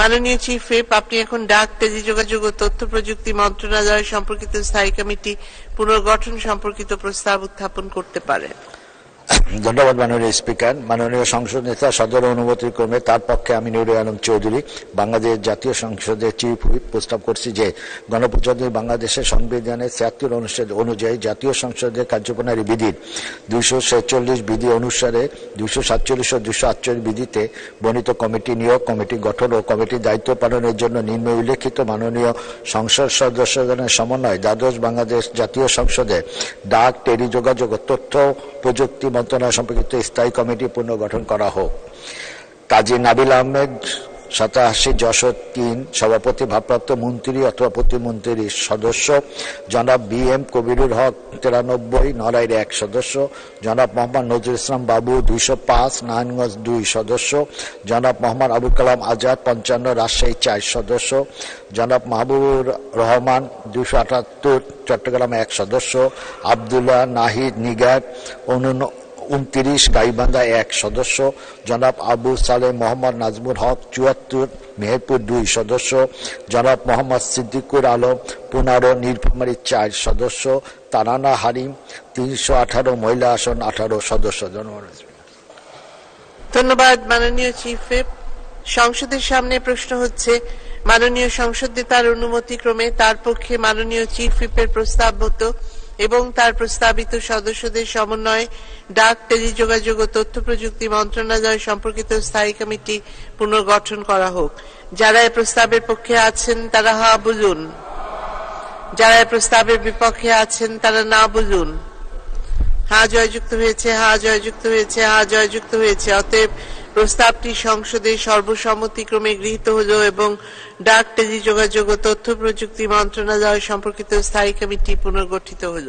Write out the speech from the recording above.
মাননীয় chief whip, আপনি এখন ডাক, টেলিযোগাযোগ ও তথ্য প্রযুক্তি মন্ত্রণালয় সম্পর্কিত স্থায়ী কমিটি পুনর্গঠন সম্পর্কিত প্রস্তাব উত্থাপন করতে পারেন। ধন্যবাদ মাননীয় স্পিকার। মাননীয় সংসদ নেতা সদর অনুমতির ক্রমে তার পক্ষে আমি নুরে আলম চৌধুরী বাংলাদেশ জাতীয় সংসদের চিফ হুইপ প্রস্তাব করছি যে গণপ্রজাতন্ত্রী বাংলাদেশের সংবিধানের ৭৬ অনুচ্ছেদ অনুযায়ী জাতীয় সংসদের কার্যপ্রণালী বিধির ২৪৬ বিধি অনুসারে ২৪৭ ও ২৪৮ বিধিতে বর্ণিত কমিটি নিয়োগ, কমিটি গঠন ও কমিটির দায়িত্ব পালনের জন্য নিম্ন উল্লেখিত মাননীয় সংসদ সদস্যগণের সমন্বয় দ্বাদশ বাংলাদেশ জাতীয় সংসদের ডাক, টেলিযোগাযোগ ও তথ্য প্রযুক্তি মন্ত্রণালয় সম্পর্কিত স্থায়ী কমিটি পুনর্গঠন করা হোক। কাজী নাবিল আহমেদ 87 যশোর ৩ সভাপতি, ভারপ্রাপ্ত মন্ত্রী অথবা প্রতিমন্ত্রীর সদস্য। জনাব বি.এম. কবিরুল হক 93 নড়াইল 1 সদস্য। জনাব মোহাম্মদ নজরুল ইসলাম বাবু 205 নারায়ণগঞ্জ 2 সদস্য। জনাব মোহাম্মদ আবুল কালাম আজাদ 55 রাজশাহী 4 সদস্য। জনাব মাহবুবুর রহমান 278 চট্টগ্রাম 1 সদস্য। আবদুল্লাহ নাহিদ নিগার 29 গাইবান্ধা 1 সদস্য। জনাব আবু সালেহ মোহাম্মদ নাজমুল হক 74 মেহেরপুর 2 সদস্য। জনাব মোহাম্মদ সিদ্দিকুর আলম 15 নীলফামারী 4 সদস্য। তারানা হারিম 318 মহিলা আসন 18 সদস্য। ধন্যবাদ মাননীয় চিফ হুইপ। সংসদের সামনে প্রশ্ন হচ্ছে, মাননীয় সংসদ নেতার অনুমতি ক্রমে তার পক্ষে মাননীয় চিফ হুইপের প্রস্তাব মতো এবং তার প্রস্তাবিত সদস্যদের সমন্বয়ে ডাক, টেলিযোগাযোগ ও তথ্য প্রযুক্তি মন্ত্রণালয় সম্পর্কিত স্থায়ী কমিটি পুনর্গঠন করা হোক। যারা এই প্রস্তাবের পক্ষে আছেন তারা হা বলুন, যারা এই প্রস্তাবের বিপক্ষে আছেন তারা না বলুন। হা জয়যুক্ত হয়েছে, হা জয়যুক্ত হয়েছে, হা জয়যুক্ত হয়েছে। অতএব প্রস্তাবটি সংসদে সর্বসম্মতিক্রমে গৃহীত হল এবং ডাক, টেলিযোগাযোগ ও তথ্য প্রযুক্তি মন্ত্রণালয় সম্পর্কিত স্থায়ী কমিটি পুনর্গঠিত হল।